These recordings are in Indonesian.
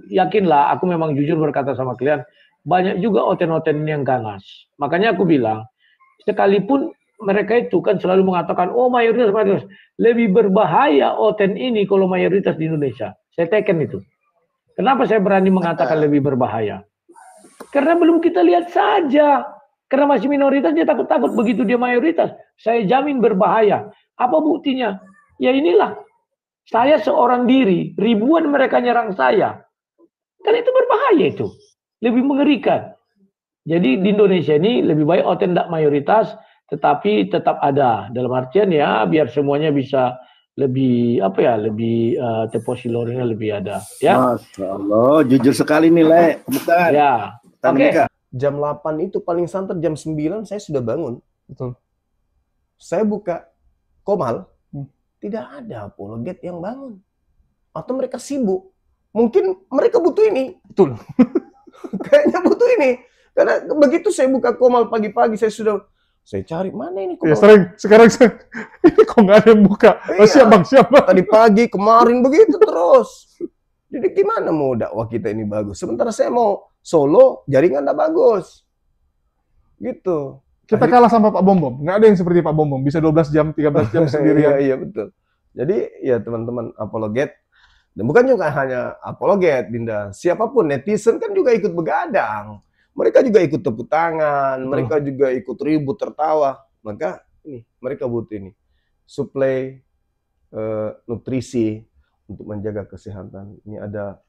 yakinlah, aku memang jujur berkata sama kalian, banyak juga oten-oten yang ganas. Makanya aku bilang, sekalipun mereka itu kan selalu mengatakan, oh mayoritas, lebih berbahaya oten ini kalau mayoritas di Indonesia. Saya teken itu. Kenapa saya berani mengatakan lebih berbahaya? Karena belum kita lihat saja. Karena masih minoritas, dia takut-takut. Begitu dia mayoritas, saya jamin berbahaya. Apa buktinya? Ya inilah, saya seorang diri, ribuan mereka nyerang saya. Kan itu berbahaya itu. Lebih mengerikan. Jadi di Indonesia ini lebih baik oten tidak mayoritas, tetapi tetap ada. Dalam artian ya, biar semuanya bisa lebih lebih teposiloringnya lebih ada. Ya. Masya Allah, jujur sekali nih Le. Bukan. Ya. Oke. Jam 8 itu paling santer, jam 9 saya sudah bangun. Betul. Saya buka Komal, tidak ada apologet yang bangun. Atau mereka sibuk. Mungkin mereka butuh ini. Betul. Kayaknya butuh ini. Karena begitu saya buka Komal pagi-pagi, saya cari mana ini Komal. Ya sering, sekarang ini kok nggak ada yang buka. Oh, siap bang, siap bang. Tadi pagi, kemarin begitu terus. Jadi gimana mau dakwah kita ini bagus? Sementara saya mau solo, jaringan nggak bagus. Gitu. Kita kalah sama Pak Bom. Nggak ada yang seperti Pak Bom. Bisa 12 jam, 13 jam sendirian. Iya, betul. Jadi ya teman-teman apologet. Dan bukan juga hanya apologet, Dinda. Siapapun, netizen kan juga ikut begadang. Mereka juga ikut tepuk tangan, mereka juga ikut ribut, tertawa. Maka ini, mereka butuh ini. Suplai nutrisi untuk menjaga kesehatan. Ini ada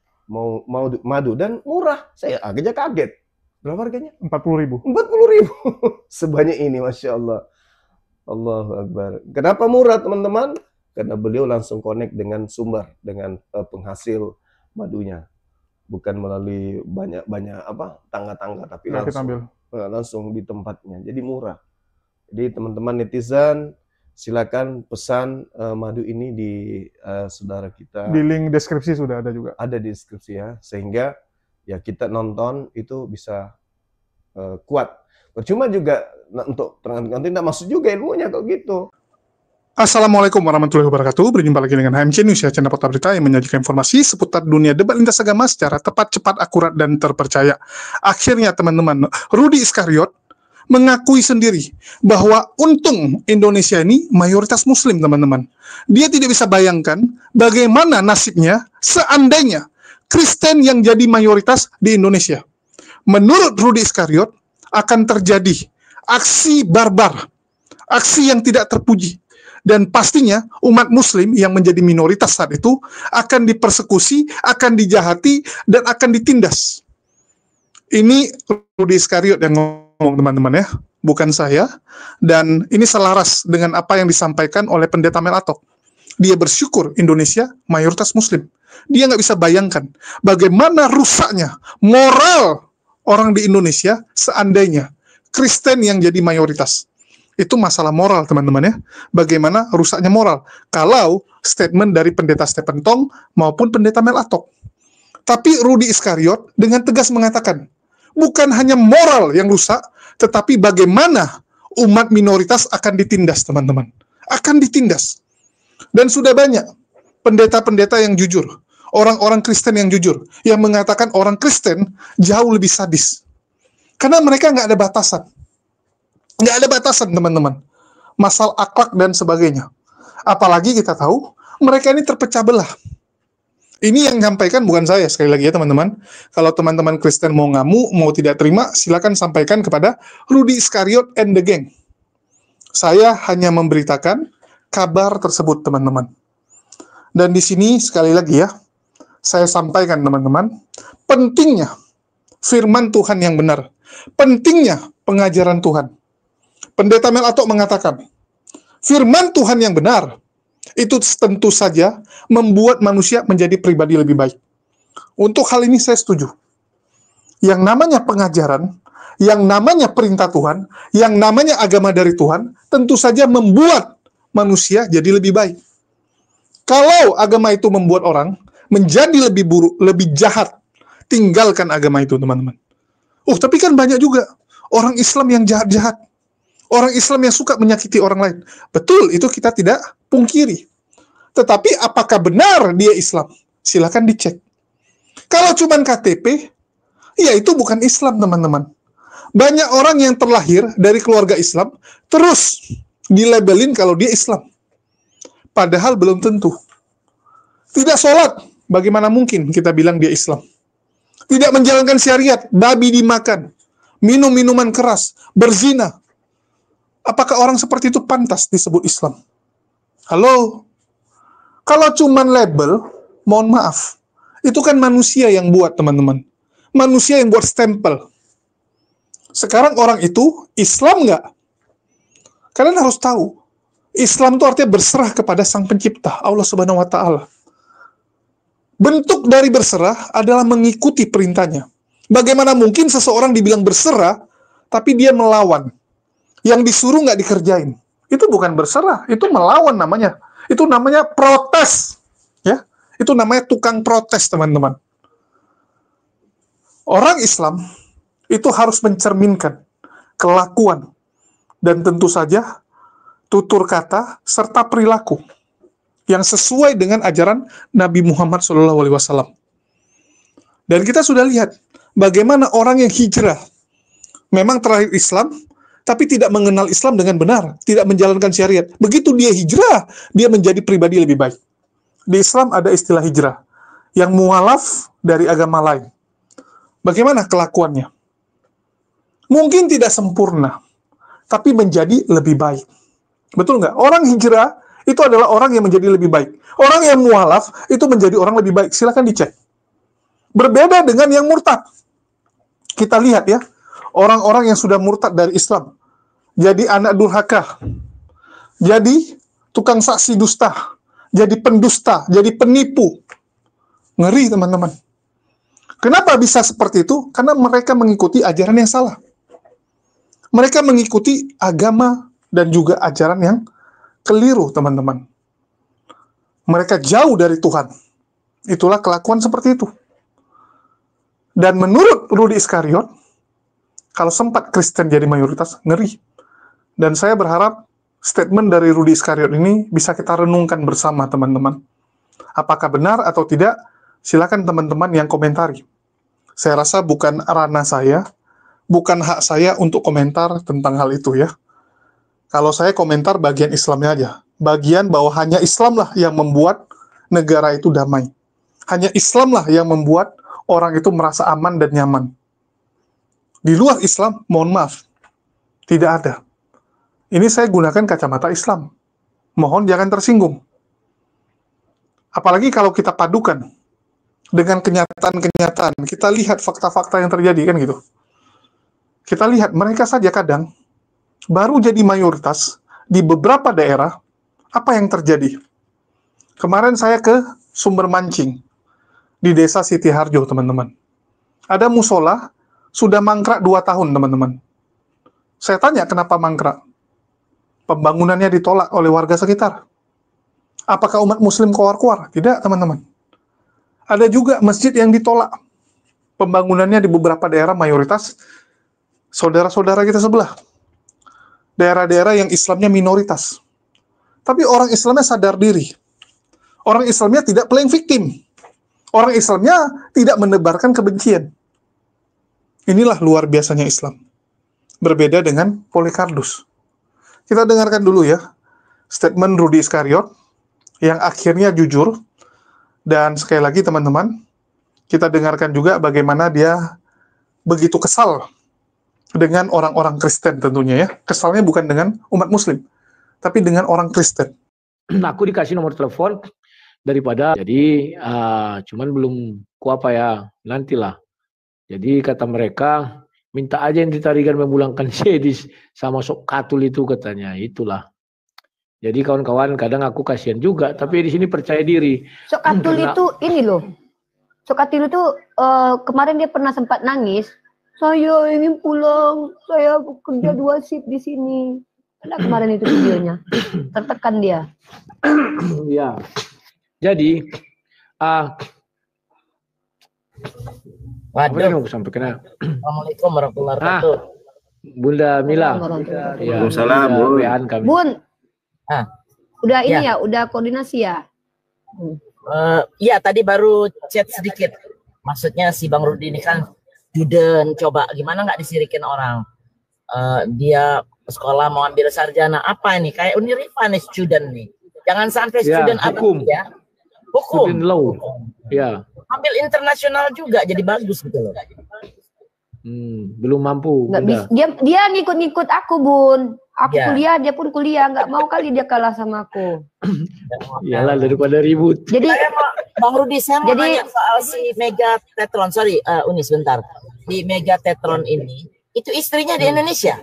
madu dan murah. Saya agaknya kaget. Berapa harganya? 40.000. 40.000. Sebanyak ini, Masya Allah. Allahu Akbar. Kenapa murah, teman-teman? Karena beliau langsung connect dengan sumber, dengan penghasil madunya. Bukan melalui banyak tangga-tangga, tapi langsung di tempatnya. Jadi murah. Jadi teman-teman netizen, silakan pesan madu ini di saudara kita. Di link deskripsi sudah ada juga. Ada di deskripsi ya, sehingga ya kita nonton itu bisa kuat. Percuma juga untuk nanti tidak masuk juga ilmunya kalau gitu. Assalamualaikum warahmatullahi wabarakatuh. Berjumpa lagi dengan HMC News, channel portal berita yang menyajikan informasi seputar dunia debat lintas agama secara tepat, cepat, akurat, dan terpercaya. Akhirnya teman-teman, Rudy Iskariot mengakui sendiri bahwa untung Indonesia ini mayoritas muslim, teman-teman. Dia tidak bisa bayangkan bagaimana nasibnya seandainya Kristen yang jadi mayoritas di Indonesia. Menurut Rudy Iskariot akan terjadi aksi barbar, aksi yang tidak terpuji. Dan pastinya umat muslim yang menjadi minoritas saat itu akan dipersekusi, akan dijahati, dan akan ditindas. Ini Rudy Iskariot yang ngomong, teman-teman ya, bukan saya. Dan ini selaras dengan apa yang disampaikan oleh Pendeta Mel Atok. Dia bersyukur Indonesia mayoritas muslim. Dia nggak bisa bayangkan bagaimana rusaknya moral orang di Indonesia seandainya Kristen yang jadi mayoritas. Itu masalah moral, teman-teman ya. Bagaimana rusaknya moral kalau statement dari Pendeta Stephen Tong maupun Pendeta Mel Atok. Tapi Rudy Iskariot dengan tegas mengatakan, bukan hanya moral yang rusak, tetapi bagaimana umat minoritas akan ditindas, teman-teman. Akan ditindas. Dan sudah banyak pendeta-pendeta yang jujur, orang-orang Kristen yang jujur, yang mengatakan orang Kristen jauh lebih sadis. Karena mereka nggak ada batasan. Nggak ada batasan, teman-teman. Masalah akhlak dan sebagainya. Apalagi kita tahu, mereka ini terpecah belah. Ini yang menyampaikan bukan saya, sekali lagi ya teman-teman. Kalau teman-teman Kristen mau ngamuk, mau tidak terima, silakan sampaikan kepada Rudy Iskariot and the gang. Saya hanya memberitakan kabar tersebut, teman-teman. Dan di sini, sekali lagi ya, saya sampaikan, teman-teman, pentingnya firman Tuhan yang benar. Pentingnya pengajaran Tuhan. Pendeta Mel Atok mengatakan, firman Tuhan yang benar, itu tentu saja membuat manusia menjadi pribadi lebih baik. Untuk hal ini saya setuju. Yang namanya pengajaran, yang namanya perintah Tuhan, yang namanya agama dari Tuhan, tentu saja membuat manusia jadi lebih baik. Kalau agama itu membuat orang menjadi lebih buruk, lebih jahat, tinggalkan agama itu, teman-teman. Tapi kan banyak juga orang Islam yang jahat-jahat. Orang Islam yang suka menyakiti orang lain. Betul, itu kita tidak pungkiri. Tetapi apakah benar dia Islam? Silakan dicek. cuman KTP, ya itu bukan Islam, teman-teman. Banyak orang yang terlahir dari keluarga Islam, terus dilabelin kalau dia Islam. Padahal belum tentu. Tidak sholat, bagaimana mungkin kita bilang dia Islam? Tidak menjalankan syariat, babi dimakan, minum minuman keras, berzina. Apakah orang seperti itu pantas disebut Islam? Halo? Kalau cuman label, mohon maaf, itu kan manusia yang buat, teman-teman. Manusia yang buat stempel. Sekarang orang itu Islam nggak? Kalian harus tahu, Islam itu artinya berserah kepada Sang Pencipta, Allah Subhanahu wa Ta'ala. Bentuk dari berserah adalah mengikuti perintahnya. Bagaimana mungkin seseorang dibilang berserah, tapi dia melawan? Yang disuruh nggak dikerjain. Itu bukan berserah, itu melawan namanya. Itu namanya protes. Ya, itu namanya tukang protes, teman-teman. Orang Islam itu harus mencerminkan kelakuan dan tentu saja tutur kata serta perilaku yang sesuai dengan ajaran Nabi Muhammad SAW. Dan kita sudah lihat bagaimana orang yang hijrah memang terlahir Islam, tapi tidak mengenal Islam dengan benar, tidak menjalankan syariat. Begitu dia hijrah, dia menjadi pribadi lebih baik. Di Islam ada istilah hijrah, yang mualaf dari agama lain. Bagaimana kelakuannya? Mungkin tidak sempurna, tapi menjadi lebih baik. Betul nggak? Orang hijrah itu adalah orang yang menjadi lebih baik. Orang yang mualaf itu menjadi orang lebih baik. Silakan dicek. Berbeda dengan yang murtad. Kita lihat ya, orang-orang yang sudah murtad dari Islam, jadi anak durhaka, jadi tukang saksi dusta, jadi pendusta, jadi penipu. Ngeri, teman-teman. Kenapa bisa seperti itu? Karena mereka mengikuti ajaran yang salah. Mereka mengikuti agama dan juga ajaran yang keliru, teman-teman. Mereka jauh dari Tuhan. Itulah kelakuan seperti itu. Dan menurut Rudy Iskariot, kalau sempat Kristen jadi mayoritas, ngeri. Dan saya berharap statement dari Rudy Iskariot ini bisa kita renungkan bersama, teman-teman. Apakah benar atau tidak? Silakan teman-teman yang komentari. Saya rasa bukan ranah saya, bukan hak saya untuk komentar tentang hal itu ya. Kalau saya komentar bagian Islamnya aja. Bagian bahwa hanya Islamlah yang membuat negara itu damai. Hanya Islamlah yang membuat orang itu merasa aman dan nyaman. Di luar Islam, mohon maaf, tidak ada. Ini saya gunakan kacamata Islam. Mohon jangan tersinggung. Apalagi kalau kita padukan dengan kenyataan-kenyataan, kita lihat fakta-fakta yang terjadi, kan gitu. Kita lihat, mereka saja kadang baru jadi mayoritas di beberapa daerah. Apa yang terjadi? Kemarin saya ke Sumber Mancing di Desa Siti Harjo, teman-teman. Ada musola sudah mangkrak 2 tahun, teman-teman. Saya tanya kenapa mangkrak? Pembangunannya ditolak oleh warga sekitar. Apakah umat muslim keluar-keluar? Tidak, teman-teman. Ada juga masjid yang ditolak. Pembangunannya di beberapa daerah mayoritas saudara-saudara kita sebelah. Daerah-daerah yang Islamnya minoritas. Tapi orang Islamnya sadar diri. Orang Islamnya tidak playing victim. Orang Islamnya tidak menebarkan kebencian. Inilah luar biasanya Islam. Berbeda dengan Polycarpus. Kita dengarkan dulu ya statement Rudy Iskariot yang akhirnya jujur. Dan sekali lagi teman-teman, kita dengarkan juga bagaimana dia begitu kesal dengan orang-orang Kristen tentunya ya. Kesalnya bukan dengan umat muslim, tapi dengan orang Kristen. Aku dikasih nomor telepon daripada, jadi cuman belum kuapa ya, nantilah. Jadi kata mereka, minta aja yang ditarikan memulangkan sedis sama sok katul itu katanya, itulah. Jadi kawan-kawan kadang aku kasihan juga, tapi di sini percaya diri. Sok katul itu ini loh. Sok katul itu kemarin dia pernah sempat nangis. Saya ingin pulang, saya kerja 2 shift di sini. Ada kemarin itu videonya. Tertekan dia. Ya. Jadi Waduh. apa yang aku sampaikan? Assalamualaikum warahmatullahi wabarakatuh. Bunda Mila. Ya, Waalaikumsalam, Bun. kami. Bun. Udah ini Ya. ya, udah koordinasi ya. Iya, tadi baru chat sedikit. Maksudnya si Bang Rudi ini kan student, coba gimana nggak disirikin orang. Dia sekolah mau ambil sarjana apa ini? Kayak Unirifa nih student nih. Jangan sampai student hukum. ya. Hukum. Student law. Ya. Ambil internasional juga jadi bagus gitu loh. Belum mampu. Nggak bisa. Dia ngikut-ngikut aku, Bun. Aku kuliah, dia pun kuliah. Nggak mau kali dia kalah sama aku. Iyalah daripada ribut. Jadi Bang Rudi, saya mau nanya soal si Mega Tetron. Sorry, Uni sebentar. Di Mega Tetron ini, itu istrinya di Indonesia?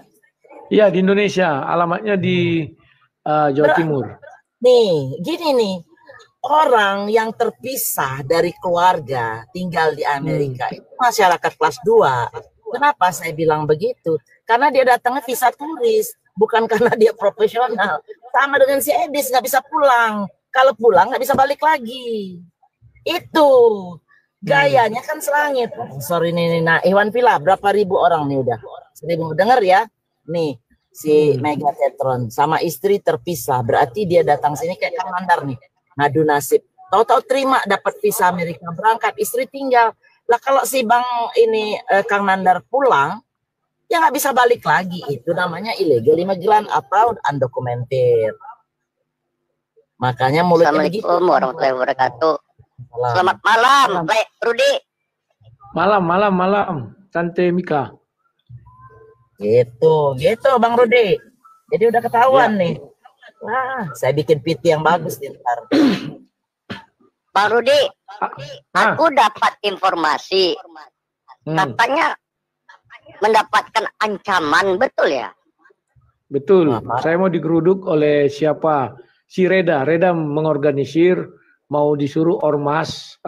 Iya, di Indonesia. Alamatnya di Jawa Timur. Nih, gini nih. Orang yang terpisah dari keluarga tinggal di Amerika itu masyarakat kelas 2. Kenapa saya bilang begitu? Karena dia datangnya visa turis, bukan karena dia profesional. Sama dengan si Edis, nggak bisa pulang. Kalau pulang nggak bisa balik lagi. Itu gayanya kan selangit. Sorry nih, nah Iwan Villa berapa ribu orang nih udah? 1000 denger ya. Nih si Mega Tetron sama istri terpisah, berarti dia datang sini kayak Kang Nandar nih. Ngadu nasib, tahu-tahu terima dapat visa Amerika, berangkat, istri tinggal. Lah kalau si Bang ini Kang Nandar pulang, ya nggak bisa balik lagi. Itu namanya illegal immigran atau undocumented. Makanya mulutnya begitu. Assalamualaikum warahmatullahi wabarakatuh. Selamat malam, Rudi. Malam, Tante Mika. Gitu Bang Rudi. Jadi udah ketahuan nih. Wah, saya bikin PT yang bagus ntar. Bang Rudi, aku dapat informasi katanya mendapatkan ancaman, betul ya? Betul. Saya mau digeruduk oleh siapa? Si Reda. Reda mengorganisir mau disuruh ormas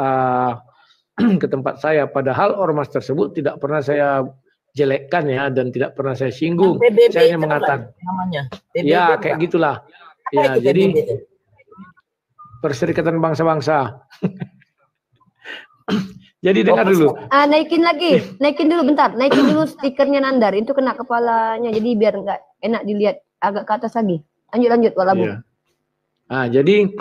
ke tempat saya. Padahal ormas tersebut tidak pernah saya jelekkan ya, dan tidak pernah saya singgung. Saya hanya mengatakan namanya. Ya kayak gitulah. Ya jadi Perserikatan Bangsa-Bangsa. Jadi dengar dulu. Naikin dulu bentar. Naikin dulu stikernya Nandar. Itu kena kepalanya. Jadi biar nggak enak dilihat. Agak ke atas lagi. Lanjut Walabu. Ya. Nah, jadi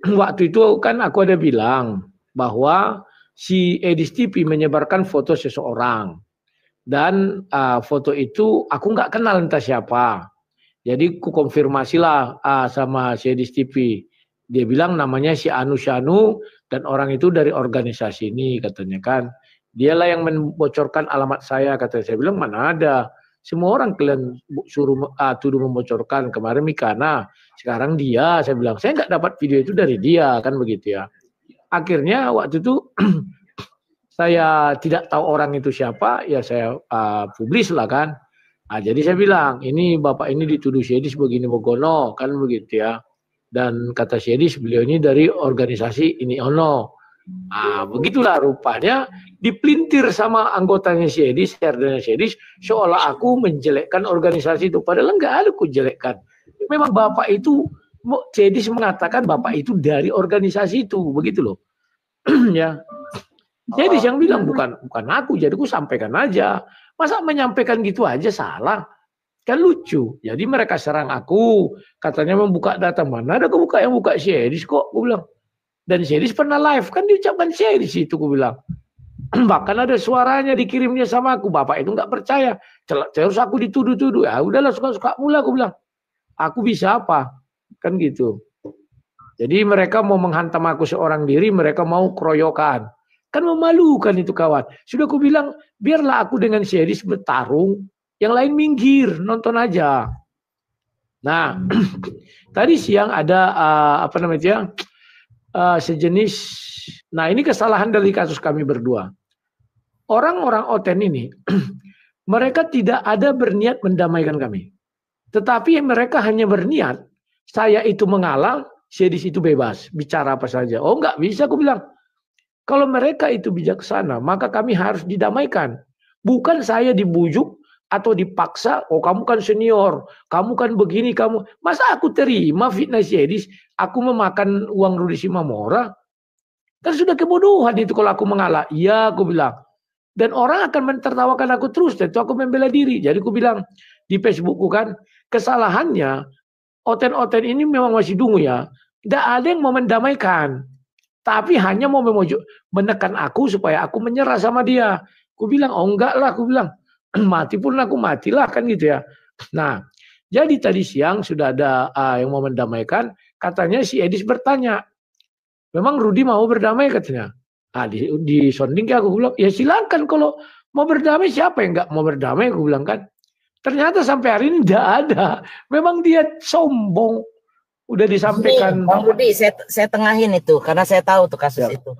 waktu itu kan aku ada bilang bahwa si Edis TV menyebarkan foto seseorang. Dan foto itu aku nggak kenal entah siapa. Jadi ku konfirmasilah sama si Edis TV. Dia bilang namanya si Anu dan orang itu dari organisasi ini katanya kan. Dialah yang membocorkan alamat saya katanya. Saya bilang mana ada. Semua orang kalian suruh tuduh membocorkan. Kemarin Mikana, sekarang dia. Saya bilang saya nggak dapat video itu dari dia kan begitu ya. Akhirnya waktu itu saya tidak tahu orang itu siapa, ya saya publis lah kan. Nah, jadi saya bilang, ini bapak ini dituduh Syedis begini begono, kan begitu ya. Dan kata Syedis, beliau ini dari organisasi ini ono. Nah, begitulah rupanya dipelintir sama anggotanya Syedis, herdernya Syedis, seolah aku menjelekkan organisasi itu. Padahal enggak ada aku jelekkan. Memang bapak itu, Syedis mengatakan bapak itu dari organisasi itu, begitu loh. Ya. Jadi yang bilang bukan aku, jadi aku sampaikan aja. Masa menyampaikan gitu aja salah? Kan lucu. Jadi mereka serang aku, katanya membuka data. Mana ada kebuka yang buka Syedis kok, aku bilang. Dan Syedis pernah live, kan diucapkan Syedis itu, aku bilang. Bahkan ada suaranya dikirimnya sama aku. Bapak itu nggak percaya. Terus aku dituduh-tuduh. Ya udahlah, suka-suka mula, aku bilang. Aku bisa apa? Kan gitu. Jadi mereka mau menghantam aku seorang diri, mereka mau keroyokan. Kan memalukan itu kawan. Sudah aku bilang, biarlah aku dengan Syedis bertarung, yang lain minggir, nonton aja. Nah, tadi siang ada sejenis. Nah, ini kesalahan dari kasus kami berdua. Orang-orang Oten ini, mereka tidak ada berniat mendamaikan kami. Tetapi mereka hanya berniat, saya itu mengalah, Syedis itu bebas, bicara apa saja. Oh enggak bisa, aku bilang. Kalau mereka itu bijaksana, maka kami harus didamaikan. Bukan saya dibujuk atau dipaksa, oh kamu kan senior, kamu kan begini, kamu. Masa aku terima fitnah Syedis, aku memakan uang Rudi Simamora? Kan sudah kebodohan itu kalau aku mengalah. Iya, aku bilang. Dan orang akan mentertawakan aku terus, dan itu aku membela diri. Jadi aku bilang di Facebookku kan, kesalahannya, Oten-Oten ini memang masih dungu ya. Tidak ada yang mau mendamaikan. tapi hanya mau menekan aku supaya aku menyerah sama dia. Aku bilang, oh enggak lah, aku bilang, mati pun aku matilah kan gitu ya. Nah, jadi tadi siang sudah ada yang mau mendamaikan, katanya si Edis bertanya, memang Rudi mau berdamai katanya. Di sounding aku bilang, ya silakan kalau mau berdamai, siapa yang nggak mau berdamai, aku bilang kan. Ternyata sampai hari ini tidak ada. Memang dia sombong. Udah disampaikan. Bang Rudi, saya tengahin itu karena saya tahu tuh kasus itu.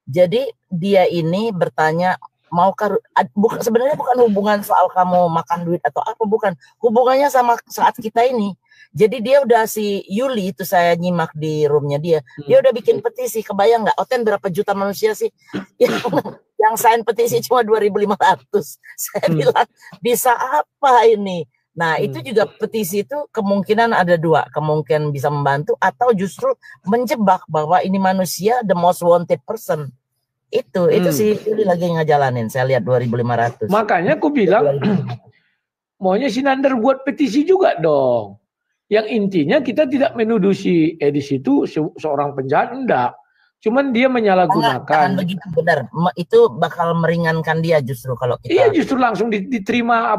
Jadi dia ini bertanya, sebenarnya bukan hubungan soal kamu makan duit atau apa, bukan. Hubungannya sama saat kita ini. Jadi dia udah, si Yuli itu saya nyimak di roomnya dia udah bikin petisi. Kebayang nggak, Oten berapa juta manusia sih yang sign petisi cuma 2.500. Saya bilang, bisa apa ini? Nah, itu juga petisi itu kemungkinan ada dua, kemungkinan bisa membantu atau justru menjebak bahwa ini manusia the most wanted person. Itu si Yuli lagi ngejalanin. Saya lihat 2.500. Makanya aku bilang maunya si Nander buat petisi juga dong. Yang intinya kita tidak menuduh si Edis itu seorang penjahat, enggak. Cuman dia menyalahgunakan. Jangan begitu, benar. Itu bakal meringankan dia justru kalau kita. Iya, justru langsung diterima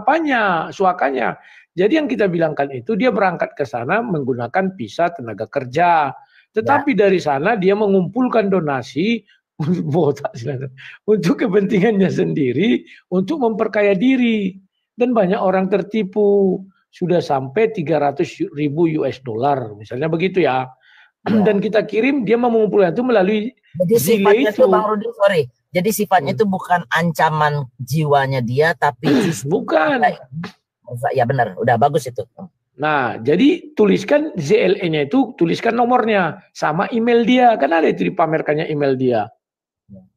suakanya. Jadi yang kita bilangkan itu dia berangkat ke sana menggunakan visa tenaga kerja. Tetapi dari sana dia mengumpulkan donasi untuk kepentingannya sendiri, untuk memperkaya diri. Dan banyak orang tertipu. Sudah sampai 300.000 US dollar, misalnya begitu ya. Dan kita kirim, dia mengumpulkan itu melalui sifatnya itu, Bang Rudi, sorry. Jadi sifatnya itu bukan ancaman jiwanya dia, tapi bukan. Ya benar, udah bagus itu. Nah, jadi tuliskan ZLE-nya itu, tuliskan nomornya sama email dia, kan ada itu dipamerkannya email dia.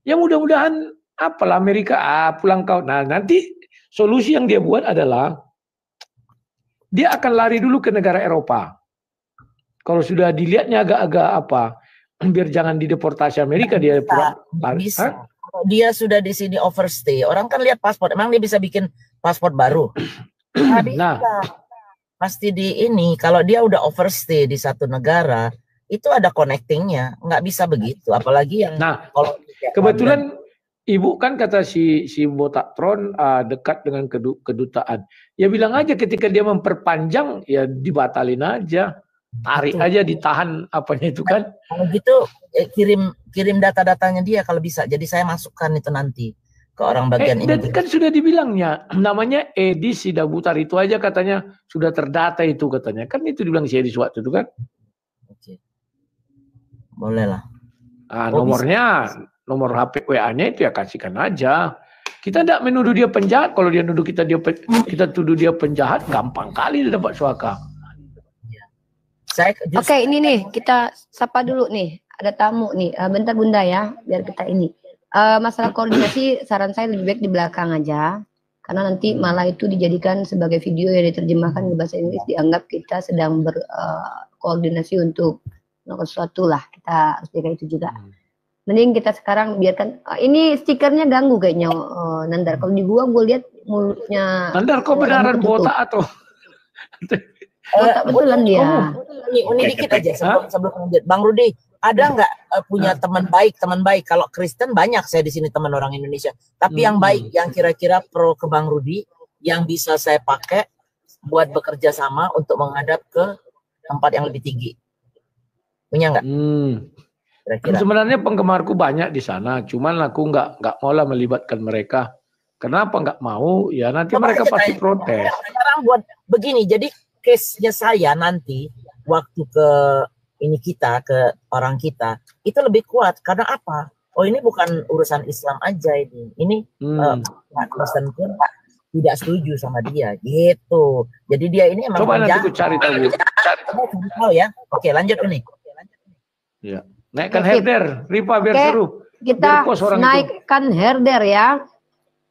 Ya mudah-mudahan apalah Amerika pulang kau. Nah, nanti solusi yang dia buat adalah dia akan lari dulu ke negara Eropa. Kalau sudah dilihatnya agak-agak biar jangan dideportasi Amerika, dia pulang. Bisa. Dia sudah di sini overstay. Orang kan lihat paspor, emang dia bisa bikin paspor baru. Nah, pasti di ini, kalau dia udah overstay di satu negara, itu ada connectingnya, nggak bisa begitu. Apalagi yang kalau kebetulan Ibu kan kata si Botak Tron dekat dengan kedutaan. Ya bilang aja ketika dia memperpanjang, ya dibatalin aja. Tarik aja, ditahan apanya itu kan. Kalau gitu kirim data-datanya dia kalau bisa. Jadi saya masukkan itu nanti ke orang bagian ini. Kan sudah dibilangnya, namanya Edis Sidabutar itu aja katanya sudah terdata itu katanya. Kan itu dibilang si Edis waktu itu kan. Oke. Boleh lah. Nomornya... Nomor HP WA-nya itu ya kasihkan aja. Kita tidak menuduh dia penjahat. Kalau dia nuduh kita tuduh dia penjahat, gampang kali dia dapat suaka. Oke, ini nih kita sapa dulu nih. Ada tamu nih. Bentar Bunda ya, biar kita ini. Masalah koordinasi, saran saya lebih baik di belakang aja. Karena nanti malah itu dijadikan sebagai video yang diterjemahkan ke bahasa Inggris, dianggap kita sedang berkoordinasi untuk sesuatu lah. Kita harus jaga itu juga. Mending kita sekarang biarkan. Ini stikernya ganggu kayaknya, Nandar. Kalau di gua lihat mulutnya. Nandar kok beneran botak atau? Botak betulan dia. Ini dikit aja sebelum lanjut. Bang Rudi, ada nggak punya teman baik? Kalau Kristen banyak, saya di sini teman orang Indonesia. Tapi yang baik, yang kira-kira pro ke Bang Rudi, yang bisa saya pakai buat bekerja sama untuk menghadap ke tempat yang lebih tinggi. Punya nggak? Sebenarnya penggemarku banyak di sana, cuman aku nggak maulah melibatkan mereka. Kenapa nggak mau? Ya nanti mereka pasti protes. Sekarang buat begini, jadi case-nya saya nanti waktu ke orang kita itu lebih kuat karena apa? Oh ini bukan urusan Islam aja ini Kristen pun tidak setuju sama dia gitu. Jadi dia ini emang coba nanti aku cari tahu ya. Oke, lanjut ini. Ya. Naikkan herder, Ripa biar seru. Kita naikkan herder ya.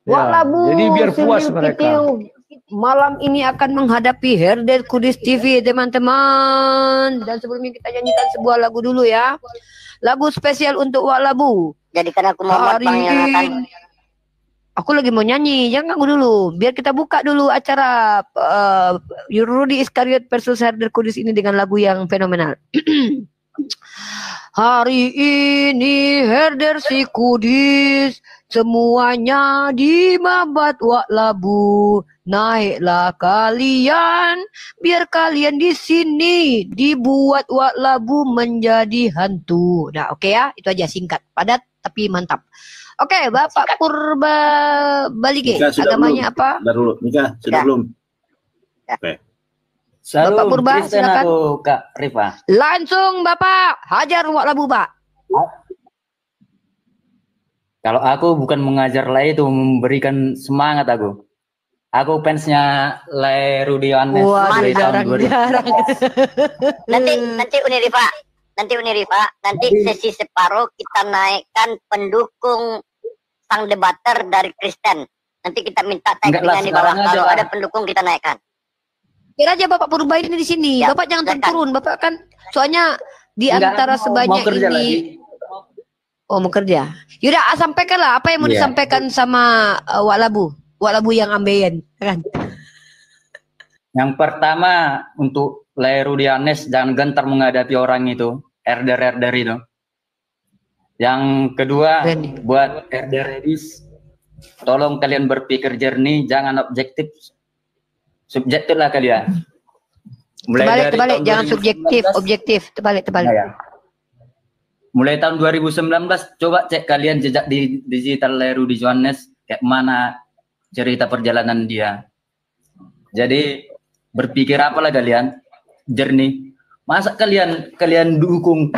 Walabu, jadi biar puas mereka. Malam ini akan menghadapi herder Kudus TV teman-teman. Dan sebelumnya kita nyanyikan sebuah lagu dulu ya. Lagu spesial untuk Walabu. Jadi karena aku mau ini aku lagi mau nyanyi, jangan ganggu dulu. Biar kita buka dulu acara Rudi Iskariot versus herder Kudus ini dengan lagu yang fenomenal. Hari ini herder si kudis, semuanya dibabat wak labu. Naiklah kalian, biar kalian di sini dibuat wak labu menjadi hantu. Nah, oke ya, itu aja singkat, padat tapi mantap. Oke, Bapak Purba Balige, agamanya belum? apa? Bentar dulu, Nikah sudah belum? Oke. Salam Bapak Purba, Kristen silakan. aku, Kak Rifa. Langsung Bapak hajar wak labu, Pak. Kalau aku bukan mengajar Lay, itu memberikan semangat aku. Aku fansnya Lay Rudi Yohanes dari tahun 2000. Nanti Uni Rifa, nanti sesi separuh kita naikkan pendukung sang debater dari Kristen. Nanti kita minta taggingnya di bawah. Kalau ada pendukung kita naikkan. Kira aja Bapak Purba ini di sini. Ya, Bapak jangan silakan. turun. Bapak kan soalnya di antara sebanyak kerja ini. lagi. Oh, mau kerja. Yaudah, sampaikanlah apa yang mau Iya. disampaikan sama Wak Labu yang ambeien, kan? Yang pertama untuk Lay Rudi Yohanes, jangan gentar menghadapi orang itu, herder itu. Yang kedua buat herder Redis, tolong kalian berpikir jernih, jangan subjektif lah kalian. Terbalik, tahun jangan 2019, subjektif, objektif, terbalik. Ya. Mulai tahun 2019 coba cek kalian jejak di digital Lay Rudi Yohanes kayak mana cerita perjalanan dia. Jadi berpikir apalah kalian jernih. Masa kalian dukung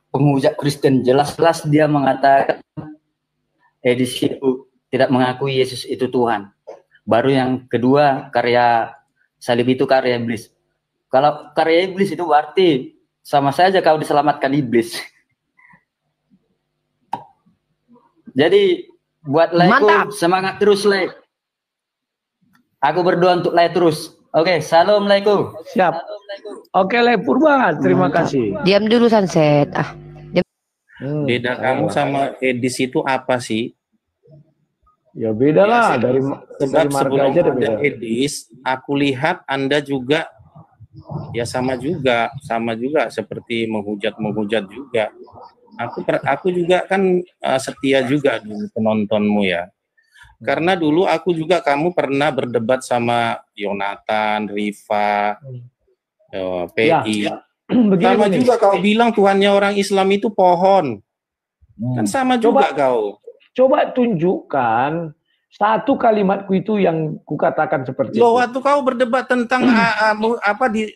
penghujat Kristen, jelas-jelas dia mengatakan di situ tidak mengakui Yesus itu Tuhan. Baru yang kedua, karya salib itu karya iblis. Kalau karya iblis itu berarti sama saja kau diselamatkan iblis. Jadi buat Laiku semangat terus Lay. Aku berdoa untuk Lay terus. Oke, salam Laiku. Siap. Oke Lay Purba, terima kasih. Diam dulu Sunset. Beda kamu sama Edis itu apa sih? Ya beda lah, dari Sebab marga sebelum aja ada beda. Edis, aku lihat Anda juga ya sama juga seperti menghujat juga. Aku juga kan setia juga dulu penontonmu ya. Karena dulu aku juga kamu pernah berdebat sama Yonatan, Rifa, PI. Sama juga kau bilang Tuhannya orang Islam itu pohon. Kan sama juga kau. Coba tunjukkan satu kalimatku itu yang kukatakan seperti Loh, itu. waktu kau berdebat tentang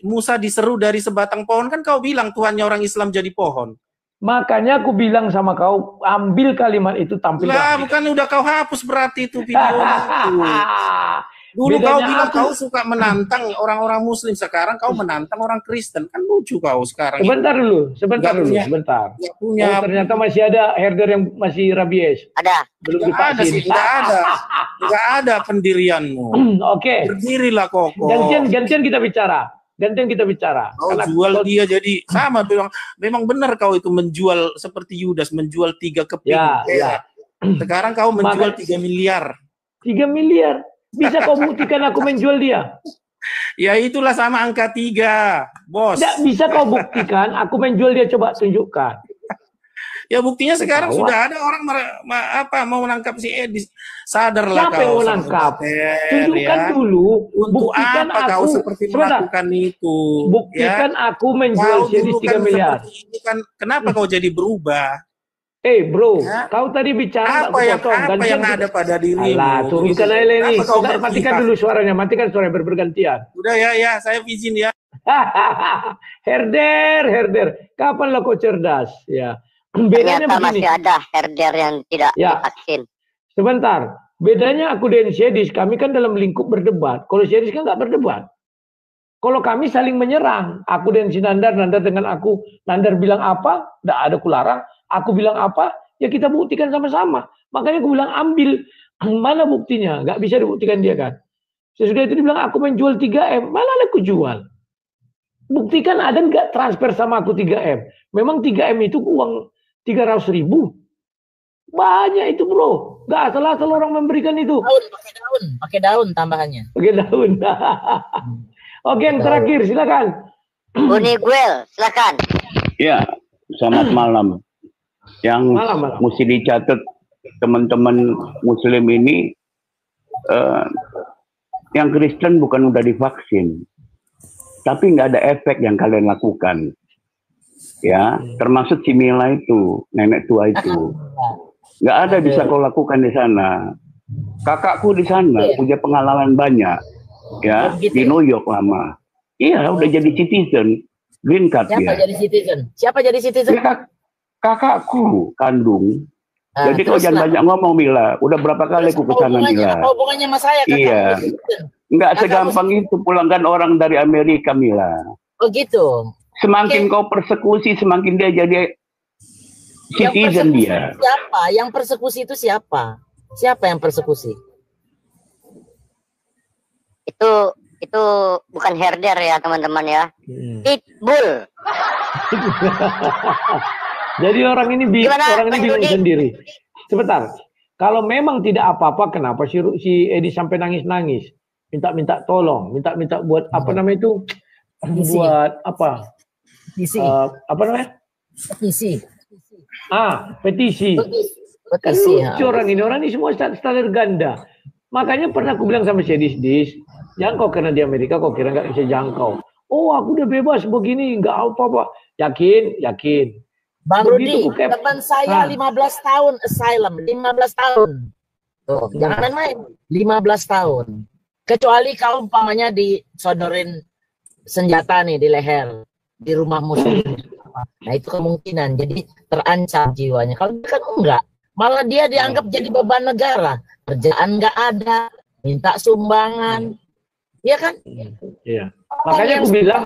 Musa diseru dari sebatang pohon, kan kau bilang Tuhannya orang Islam jadi pohon. Makanya aku bilang sama kau, ambil kalimat itu tampilkan. Lah, bukan udah kau hapus berarti itu videonya itu. Dulu Bedanya kau bilang aku- kau suka menantang orang-orang Muslim, sekarang kau menantang orang Kristen, kan lucu kau sekarang. Sebentar dulu, sebentar. Nggak punya. Oh, ternyata masih ada herder yang masih rabies. Ada. Belum Nggak ada divaksin. sih, nggak ada pendirianmu. Oke. Berdirilah kokoh. Gantian kita bicara. Kau jual dia jadi sama memang benar kau itu menjual seperti Yudas menjual 3 keping. Ya. Sekarang kau menjual 3 miliar. 3 miliar. Bisa kau buktikan aku menjual dia? Ya itulah sama angka 3, bos. Tidak bisa kau buktikan aku menjual dia, coba tunjukkan. Ya buktinya sekarang Tahu. sudah ada orang mau menangkap si Edis. Sadarlah Siapa kau. yang mau nangkap? Tunjukkan ya. dulu. Untuk Buktikan apa kau aku. seperti Sebentar. melakukan itu? Buktikan ya? aku menjual Kau series dulu 3 kan miliar. seperti ini kan, kenapa kau jadi berubah? Bro, Ya. kau tadi bicara Apa yang ada pada dirimu? Alah, turunkan aja ini. Kenapa kau Sebentar, matikan berpihak? dulu suaranya. Matikan suaranya bergantian. Udah ya, saya izin ya. Herder. Kapanlah kau cerdas? Ya. Bedanya Ternyata begini. masih ada herder yang tidak Ya. divaksin. Sebentar. Bedanya aku dan Syedis, kami kan dalam lingkup berdebat. Kalau Syedis kan nggak berdebat. Kalau kami saling menyerang. Aku dan si Nandar dengan aku. Nandar bilang apa, nggak ada kularang. Aku bilang apa, ya kita buktikan sama-sama. Makanya aku bilang ambil. Mana buktinya? Nggak bisa dibuktikan dia kan. Sesudah itu dia bilang aku menjual 3M. Mana aku jual? Buktikan ada nggak transfer sama aku 3M. Memang 3M itu uang 300.000. Banyak itu bro. Nggak asal-asal orang memberikan itu. Pakai daun tambahannya. Pakai daun. Oke, yang terakhir silakan. Uni Guel, silakan. Ya, selamat malam. Yang Malam. mesti dicatat teman-teman Muslim ini, yang Kristen bukan udah divaksin, tapi nggak ada efek yang kalian lakukan. Ya, termasuk si Mila itu, nenek tua itu, nggak ada bisa kau lakukan di sana. Kakakku di sana punya pengalaman banyak, ya, di New York lama. Iya, udah jadi citizen, green card Siapa dia. jadi citizen? Siapa jadi citizen? Ya, kakakku kandung. Ah, Jadi kau terus jangan lah. banyak ngomong, Mila. Udah berapa kali aku ke sana, Mila. Apa hubungannya sama saya? Kakak Iya. citizen. Nggak Kakak segampang itu pulangkan orang dari Amerika, Mila. Oh gitu. Semakin kau persekusi, semakin dia jadi Yang citizen persekusi dia. itu siapa? Yang persekusi itu siapa? Siapa yang persekusi? Itu bukan herder ya teman-teman ya. Pitbull. Jadi orang ini Gimana, Mas bingung Rudi? sendiri. Sebentar. Kalau memang tidak apa-apa, kenapa si Edi sampai nangis-nangis? Minta-minta tolong, minta-minta buat apa namanya itu? Petisi. Buat apa? Petisi. Apa namanya? Petisi. Petisi. Kan Petisi. lucu orang ini semua standar ganda. Makanya pernah aku bilang sama si Dis, jangan kau karena di Amerika kau kira nggak bisa jangkau. Oh, aku udah bebas begini, nggak apa-apa. Yakin. Bang Begitu Rudi, aku teman saya 15 tahun asylum, 15 tahun. Tuh, jangan main-main. 15 tahun. Kecuali kalau umpamanya disodorin senjata nih di leher, di rumah musuh. Nah, itu kemungkinan. Jadi terancam jiwanya. Kalau dia kan enggak. Malah dia dianggap jadi beban negara. Kerjaan nggak ada, minta sumbangan. Iya kan? Iya. Makanya aku bilang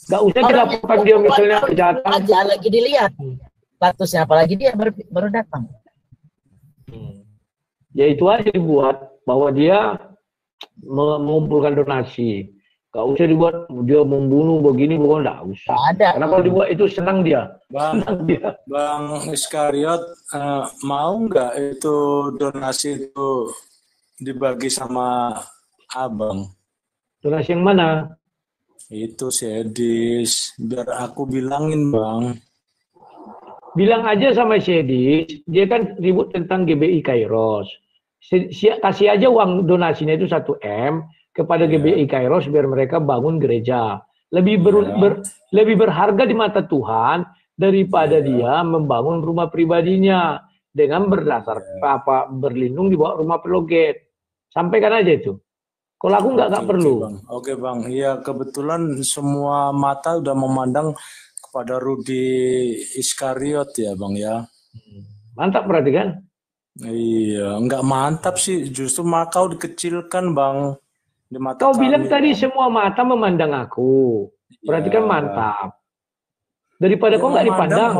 nggak usah dilaporkan dia misalnya kejahatan. Aja lagi dilihat statusnya, apalagi dia baru datang. Ya itu aja dibuat bahwa dia mengumpulkan donasi. Gak usah dibuat dia membunuh begini, bukan, nggak usah. Ada. Karena kalau dibuat itu senang dia. Bang Iskariot, mau nggak itu donasi itu dibagi sama abang? Donasi yang mana? Itu si Edis, biar aku bilangin bang. Bilang aja sama si Edis, dia kan ribut tentang GBI Kairos. Kasih aja uang donasinya itu 1 M kepada GBI Kairos biar mereka bangun gereja. Lebih berharga di mata Tuhan daripada dia membangun rumah pribadinya dengan berlindung di bawah rumah peloget. Sampaikan aja itu. Kalau aku nggak perlu. Bang. Oke bang, iya kebetulan semua mata udah memandang kepada Rudi Iskariot ya bang ya. Mantap berarti kan? Iya, nggak mantap sih, justru kau dikecilkan bang. Di mata Kau kami, bilang tadi bang. semua mata memandang aku. Berarti kan mantap. Daripada Ya, kau nggak dipandang.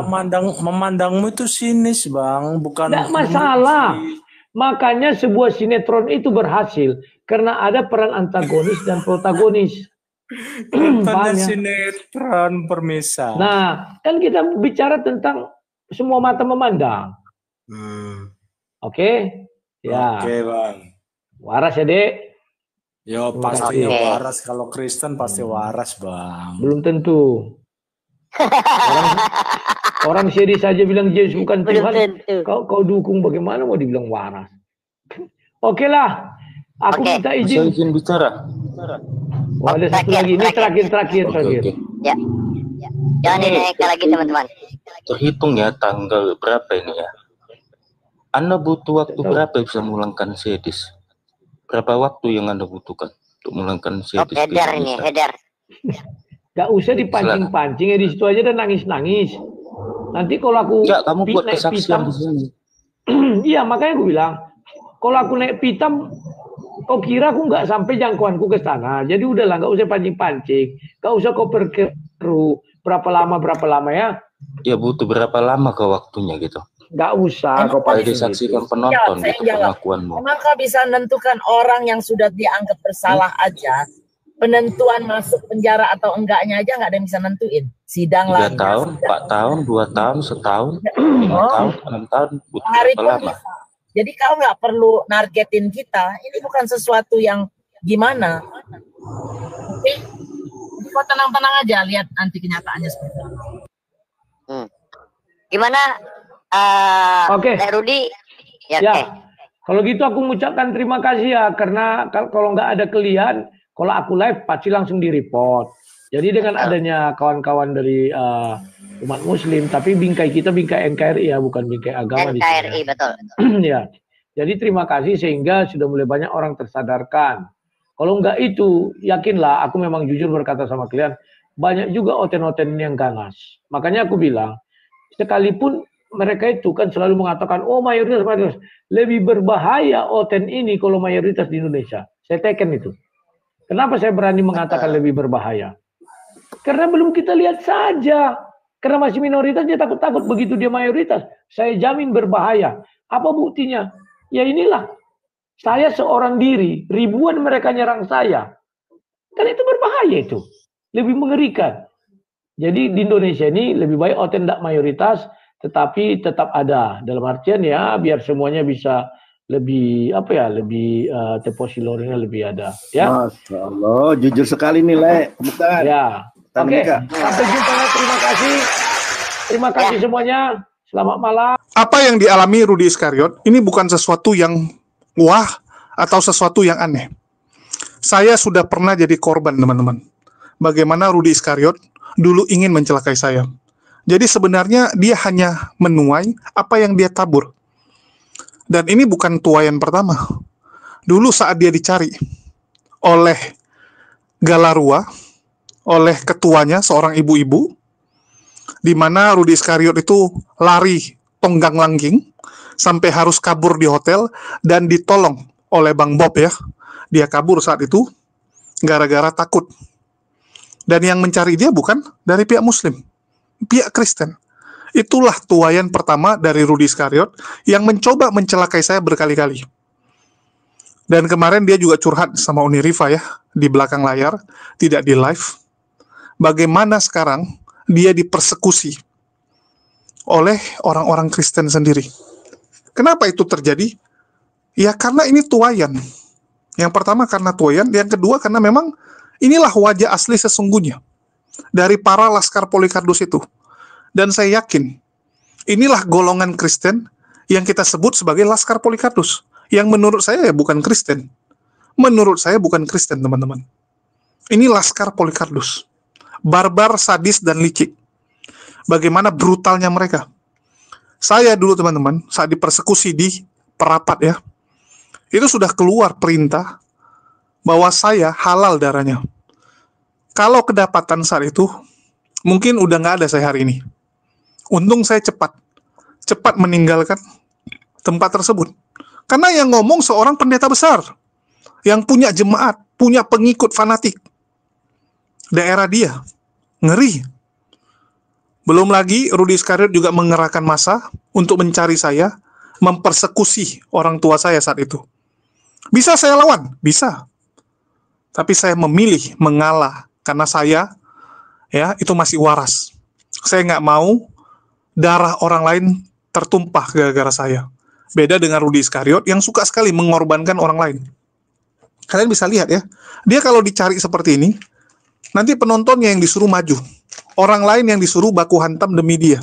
Memandangmu itu sinis bang, bukan. Nggak masalah. Makanya sebuah sinetron itu berhasil karena ada peran antagonis dan protagonis. Tanya sinetron permisa. Nah, kan kita bicara tentang semua mata memandang. Oke? Ya. Oke bang. Waras ya, Dek? Yo Terima pastinya kasih. waras, kalau Kristen pasti waras bang. Belum tentu. Orang sendiri saja bilang Yesus bukan Tuhan. Kau dukung, bagaimana mau dibilang waras? Oke lah. Aku minta izin. Bisa izin bicara. Oh, ada satu lagi. Ini terakhir. Ya. Jangan dinaikkan lagi teman-teman. Terhitung ya tanggal berapa ini ya. Anda butuh waktu berapa bisa memulangkan Sedis? Berapa waktu yang Anda butuhkan untuk memulangkan Sedis? Header ini, header. Gak usah dipancing-pancing ya, di situ aja dan nangis-nangis. Nanti kalau aku Enggak, kamu buat naik kesaksian di sini. Iya, makanya aku bilang, kalau aku naik pitam, kau kira aku nggak sampai jangkauanku ke sana. Jadi udahlah, nggak usah pancing-pancing. Nggak usah kau perkeru berapa lama ya. Ya butuh berapa lama ke waktunya gitu? Nggak usah kau pancing. Disaksikan penonton Saya gitu jawab. pengakuanmu. Emang kau bisa menentukan orang yang sudah dianggap bersalah aja, penentuan masuk penjara atau enggaknya aja nggak ada yang bisa nentuin. Sidang 3 lagi. tahun, 4 tahun, 2 tahun, setahun, 5 tahun, 6 tahun, butuh Hari berapa pun lama? bisa. Jadi kau nggak perlu nargetin kita. Ini bukan sesuatu yang gimana. Oke? Jadi kau tenang-tenang aja, lihat nanti kenyataannya seperti apa. Gimana? Oke. Rudi? Ya, Ya. oke. Kalau gitu aku mengucapkan terima kasih ya, karena kalau nggak ada kalian, kalau aku live pasti langsung di-report. Jadi dengan adanya kawan-kawan dari umat Muslim, tapi bingkai kita bingkai NKRI ya, bukan bingkai agama di sini. NKRI, betul. Ya. Jadi terima kasih sehingga sudah mulai banyak orang tersadarkan. Kalau nggak itu, yakinlah aku memang jujur berkata sama kalian, banyak juga oten-oten yang ganas. Makanya aku bilang, sekalipun mereka itu kan selalu mengatakan, oh mayoritas, lebih berbahaya oten ini kalau mayoritas di Indonesia. Saya teken itu. Kenapa saya berani mengatakan lebih berbahaya? Karena belum kita lihat saja. Karena masih minoritas, dia takut-takut. Begitu dia mayoritas, saya jamin berbahaya. Apa buktinya? Ya inilah. Saya seorang diri, ribuan mereka nyerang saya. Kan itu berbahaya itu. Lebih mengerikan. Jadi di Indonesia ini lebih baik oten tidak mayoritas, tetapi tetap ada. Dalam artian ya, biar semuanya bisa lebih lebih teposilornya lebih ada. Ya. Masya Allah, jujur sekali nih Le. Bukan. Ya. Oke. Sampai jumpa. Terima kasih. Terima kasih semuanya. Selamat malam. Apa yang dialami Rudi Iskariot ini bukan sesuatu yang wah atau sesuatu yang aneh. Saya sudah pernah jadi korban, teman-teman. Bagaimana Rudi Iskariot dulu ingin mencelakai saya. Jadi sebenarnya dia hanya menuai apa yang dia tabur. Dan ini bukan tuaian pertama. Dulu saat dia dicari oleh Galarua, oleh ketuanya, seorang ibu-ibu, di mana Rudi Iskariot itu lari tonggang-langging sampai harus kabur di hotel dan ditolong oleh Bang Bob ya. Dia kabur saat itu gara-gara takut. Dan yang mencari dia bukan dari pihak Muslim, pihak Kristen. Itulah tuaian pertama dari Rudi Iskariot yang mencoba mencelakai saya berkali-kali. Dan kemarin dia juga curhat sama Uni Rifa ya, di belakang layar, tidak di live. Bagaimana sekarang dia dipersekusi oleh orang-orang Kristen sendiri. Kenapa itu terjadi? Ya karena ini tuaian. Yang pertama karena tuaian, yang kedua karena memang inilah wajah asli sesungguhnya dari para Laskar Polycardos itu. Dan saya yakin, inilah golongan Kristen yang kita sebut sebagai Laskar Polycardos. Yang menurut saya bukan Kristen. Menurut saya bukan Kristen, teman-teman. Ini Laskar Polycardos. Barbar, sadis, dan licik. Bagaimana brutalnya mereka. Saya dulu, teman-teman, saat dipersekusi di Perapat ya, itu sudah keluar perintah bahwa saya halal darahnya. Kalau kedapatan saat itu, mungkin udah nggak ada saya hari ini. Untung saya cepat meninggalkan tempat tersebut. Karena yang ngomong seorang pendeta besar, yang punya jemaat, punya pengikut fanatik. Daerah dia, ngeri. Belum lagi, Rudi Iskariot juga mengerahkan massa untuk mencari saya, mempersekusi orang tua saya saat itu. Bisa saya lawan? Bisa. Tapi saya memilih mengalah, karena saya, ya, itu masih waras. Saya nggak mau darah orang lain tertumpah gara-gara saya. Beda dengan Rudi Iskariot yang suka sekali mengorbankan orang lain. Kalian bisa lihat ya, dia kalau dicari seperti ini, nanti penontonnya yang disuruh maju. Orang lain yang disuruh baku hantam demi dia.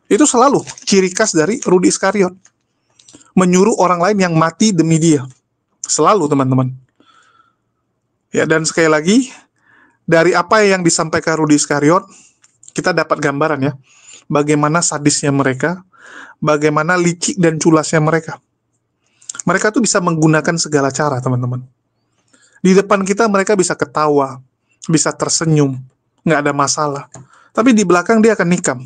Itu selalu ciri khas dari Rudi Iskariot. Menyuruh orang lain yang mati demi dia. Selalu, teman-teman. Ya, dan sekali lagi, dari apa yang disampaikan Rudi Iskariot, kita dapat gambaran ya, bagaimana sadisnya mereka, bagaimana licik dan culasnya mereka. Mereka tuh bisa menggunakan segala cara, teman-teman. Di depan kita mereka bisa ketawa, bisa tersenyum, nggak ada masalah. Tapi di belakang dia akan nikam.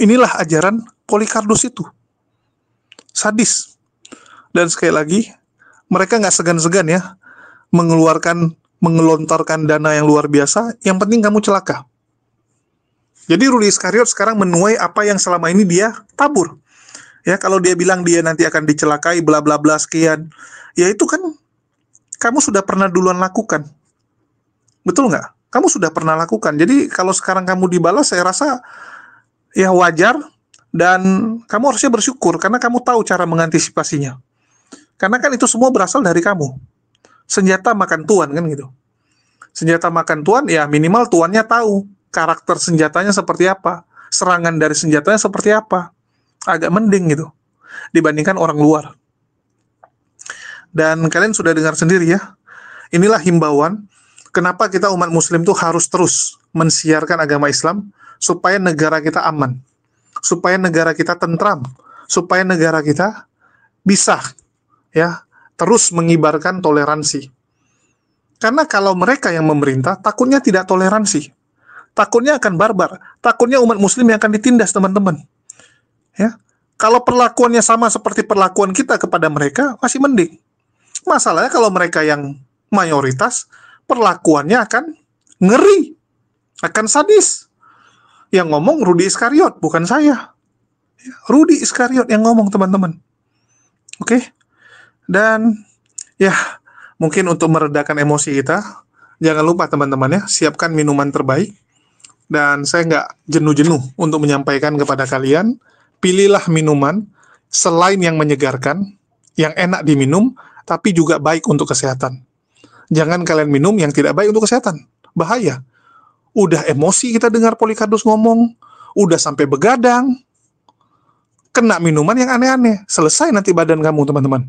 Inilah ajaran Polycardos itu. Sadis. Dan sekali lagi, mereka nggak segan-segan ya, mengelontorkan dana yang luar biasa, yang penting kamu celaka. Jadi Rudi Iskariot sekarang menuai apa yang selama ini dia tabur. Ya, kalau dia bilang dia nanti akan dicelakai, bla bla bla sekian, ya itu kan kamu sudah pernah duluan lakukan. Betul nggak? Kamu sudah pernah lakukan. Jadi kalau sekarang kamu dibalas, saya rasa ya wajar, dan kamu harusnya bersyukur karena kamu tahu cara mengantisipasinya. Karena kan itu semua berasal dari kamu. Senjata makan tuan kan gitu. Senjata makan tuan ya minimal tuannya tahu karakter senjatanya seperti apa. serangan dari senjatanya seperti apa. Agak mending gitu dibandingkan orang luar. Dan kalian sudah dengar sendiri ya, inilah himbauan kenapa kita umat muslim tuh harus terus mensiarkan agama Islam supaya negara kita aman, supaya negara kita tentram, supaya negara kita bisa ya terus mengibarkan toleransi. Karena kalau mereka yang memerintah, takutnya tidak toleransi, takutnya akan barbar, takutnya umat muslim yang akan ditindas, teman-teman. Ya, kalau perlakuannya sama seperti perlakuan kita kepada mereka, masih mending. Masalahnya kalau mereka yang mayoritas, perlakuannya akan ngeri, akan sadis. Yang ngomong Rudi Iskariot, bukan saya. Rudi Iskariot yang ngomong, teman-teman. Oke? Dan ya, mungkin untuk meredakan emosi kita, jangan lupa teman-teman ya, siapkan minuman terbaik. Dan saya nggak jenuh-jenuh untuk menyampaikan kepada kalian, pilihlah minuman selain yang menyegarkan, yang enak diminum, tapi juga baik untuk kesehatan. Jangan kalian minum yang tidak baik untuk kesehatan. Bahaya. Udah emosi kita dengar Polikardus ngomong, udah sampai begadang, kena minuman yang aneh-aneh. Selesai nanti badan kamu, teman-teman.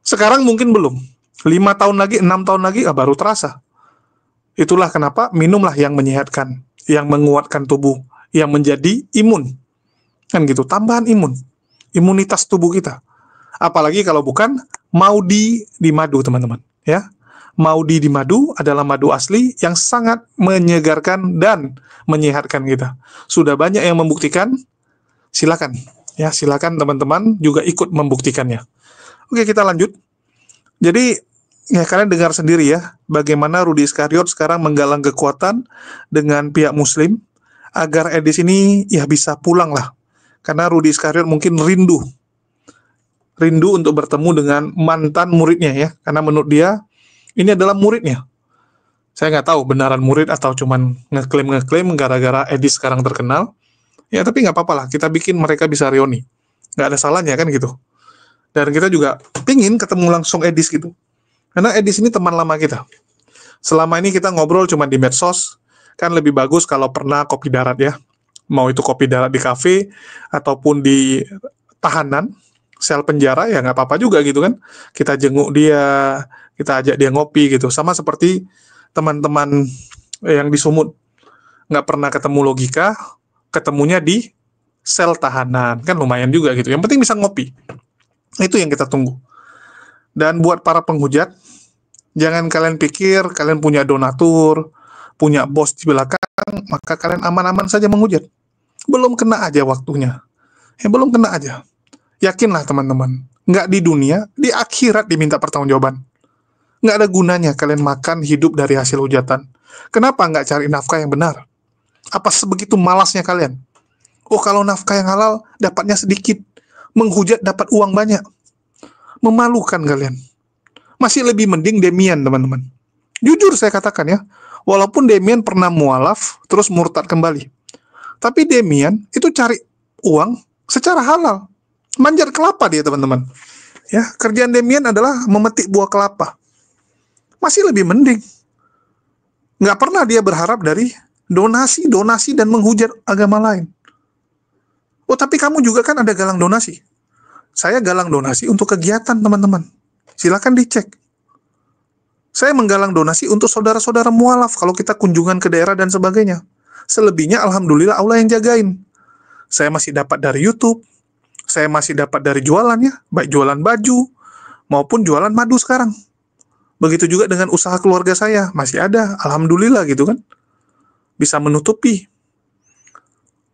Sekarang mungkin belum. 5 tahun lagi, 6 tahun lagi, baru terasa. Itulah kenapa minumlah yang menyehatkan, yang menguatkan tubuh, yang menjadi imun. Kan gitu, tambahan imun. Imunitas tubuh kita. Apalagi kalau bukan maudi di madu, teman-teman. Ya, maudi di madu adalah madu asli yang sangat menyegarkan dan menyehatkan kita. Sudah banyak yang membuktikan, silakan. Ya, silakan teman-teman juga ikut membuktikannya. Oke, kita lanjut. Jadi, ya kalian dengar sendiri ya, bagaimana Rudi Iskariot sekarang menggalang kekuatan dengan pihak muslim, agar Edis ini ya bisa pulang lah. Karena Rudi Iskariot mungkin rindu untuk bertemu dengan mantan muridnya ya, karena menurut dia ini adalah muridnya. Saya nggak tahu benaran murid atau cuman ngeklaim gara-gara Edis sekarang terkenal. Ya tapi nggak apa-apa lah, kita bikin mereka bisa reuni. Nggak ada salahnya kan gitu. Dan kita juga pingin ketemu langsung Edis gitu. Karena Edis ini teman lama kita. Selama ini kita ngobrol cuma di medsos, kan lebih bagus kalau pernah kopi darat ya. Mau itu kopi darat di kafe, ataupun di tahanan, sel penjara, ya nggak apa-apa juga gitu kan. Kita jenguk dia, kita ajak dia ngopi gitu. Sama seperti teman-teman yang di Sumut. Nggak pernah ketemu logika, ketemunya di sel tahanan. Kan lumayan juga gitu. Yang penting bisa ngopi. Itu yang kita tunggu. Dan buat para penghujat, jangan kalian pikir kalian punya donatur, punya bos di belakang, maka kalian aman-aman saja menghujat. Belum kena aja waktunya. Ya belum kena aja. Yakinlah teman-teman, nggak di dunia, di akhirat diminta pertanggungjawaban. Nggak ada gunanya kalian makan hidup dari hasil hujatan. Kenapa nggak cari nafkah yang benar? Apa sebegitu malasnya kalian? Oh kalau nafkah yang halal, dapatnya sedikit. Menghujat dapat uang banyak. Memalukan kalian. Masih lebih mending Demian, teman-teman. Jujur saya katakan ya, walaupun Demian pernah mualaf, terus murtad kembali. Tapi Demian itu cari uang secara halal. Manjat kelapa dia, teman-teman. Ya, kerjaan Demian adalah memetik buah kelapa. Masih lebih mending. Nggak pernah dia berharap dari donasi dan menghujat agama lain. Oh, tapi kamu juga kan ada galang donasi. Saya galang donasi untuk kegiatan, teman-teman. Silakan dicek. Saya menggalang donasi untuk saudara-saudara mualaf kalau kita kunjungan ke daerah dan sebagainya. Selebihnya alhamdulillah Allah yang jagain. Saya masih dapat dari YouTube, saya masih dapat dari jualannya, baik jualan baju maupun jualan madu sekarang. Begitu juga dengan usaha keluarga saya, masih ada, alhamdulillah gitu kan. Bisa menutupi.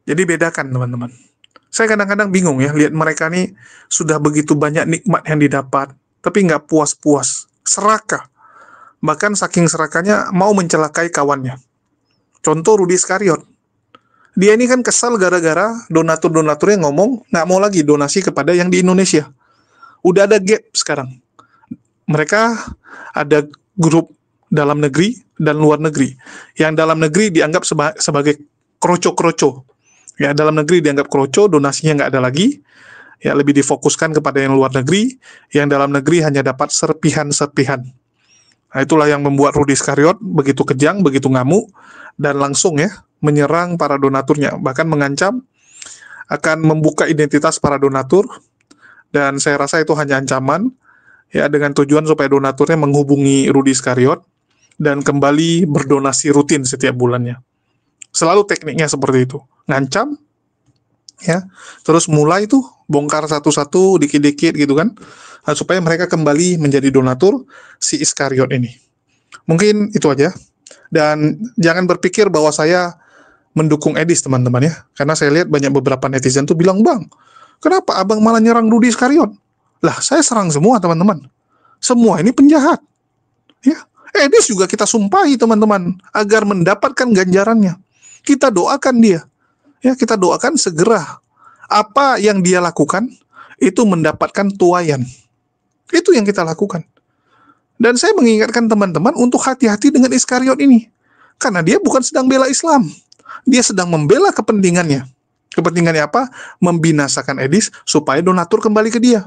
Jadi bedakan, teman-teman. Saya kadang-kadang bingung ya, lihat mereka nih sudah begitu banyak nikmat yang didapat, tapi nggak puas-puas, serakah. Bahkan saking serakahnya mau mencelakai kawannya. Contoh Rudi Iskariot. Dia ini kan kesal gara-gara donatur-donaturnya ngomong nggak mau lagi donasi kepada yang di Indonesia. Udah ada gap sekarang. Mereka ada grup dalam negeri dan luar negeri. Yang dalam negeri dianggap sebagai kroco-kroco. Ya, dalam negeri dianggap kroco, donasinya nggak ada lagi. Ya, lebih difokuskan kepada yang luar negeri. Yang dalam negeri hanya dapat serpihan-serpihan. Nah, itulah yang membuat Rudi Iskariot begitu kejang, begitu ngamuk, dan langsung ya menyerang para donaturnya, bahkan mengancam akan membuka identitas para donatur, dan saya rasa itu hanya ancaman, ya, dengan tujuan supaya donaturnya menghubungi Rudy Iskariot dan kembali berdonasi rutin setiap bulannya. Selalu tekniknya seperti itu, ngancam, ya, terus mulai tuh bongkar satu-satu, dikit-dikit gitu kan, supaya mereka kembali menjadi donatur si Iskariot ini. Mungkin itu aja, dan jangan berpikir bahwa saya mendukung Edis, teman-teman ya, karena saya lihat banyak beberapa netizen tuh bilang, "Bang, kenapa abang malah nyerang Rudy Iskariot?" Lah, saya serang semua, teman-teman. Semua ini penjahat. Ya, Edis juga kita sumpahi, teman-teman, agar mendapatkan ganjarannya. Kita doakan dia. Ya, kita doakan segera apa yang dia lakukan itu mendapatkan tuaian. Itu yang kita lakukan. Dan saya mengingatkan teman-teman untuk hati-hati dengan Iskariot ini. Karena dia bukan sedang bela Islam. Dia sedang membela kepentingannya. Kepentingannya apa? Membinasakan Edis supaya donatur kembali ke dia.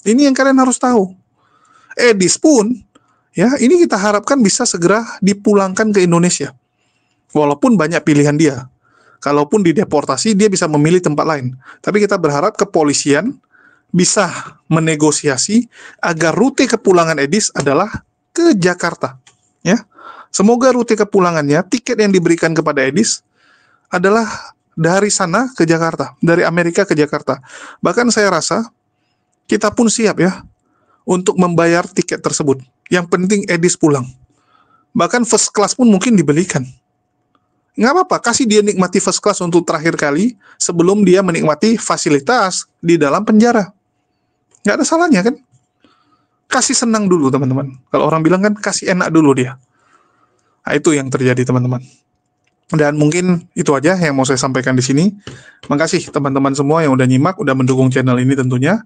Ini yang kalian harus tahu. Edis pun, ya, ini kita harapkan bisa segera dipulangkan ke Indonesia. Walaupun banyak pilihan dia. Kalaupun dideportasi, dia bisa memilih tempat lain. Tapi kita berharap kepolisian bisa menegosiasi agar rute kepulangan Edis adalah ke Jakarta. Ya, semoga rute kepulangannya, tiket yang diberikan kepada Edis adalah dari sana ke Jakarta, dari Amerika ke Jakarta. Bahkan saya rasa kita pun siap ya untuk membayar tiket tersebut. Yang penting Edis pulang. Bahkan first class pun mungkin dibelikan. Nggak apa-apa, kasih dia nikmati first class untuk terakhir kali sebelum dia menikmati fasilitas di dalam penjara. Nggak ada salahnya kan? Kasih senang dulu, teman-teman. Kalau orang bilang kan, kasih enak dulu dia. Nah, itu yang terjadi, teman-teman. Dan mungkin itu aja yang mau saya sampaikan di sini. Makasih teman-teman semua yang udah nyimak, udah mendukung channel ini tentunya.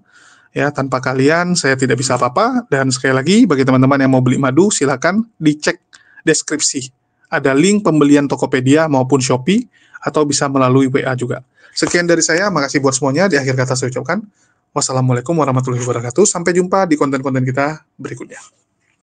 Ya, tanpa kalian saya tidak bisa apa-apa. Dan sekali lagi, bagi teman-teman yang mau beli madu, silakan dicek deskripsi. Ada link pembelian Tokopedia maupun Shopee, atau bisa melalui WA juga. Sekian dari saya, makasih buat semuanya. Di akhir kata saya ucapkan, wassalamualaikum warahmatullahi wabarakatuh. Sampai jumpa di konten-konten kita berikutnya.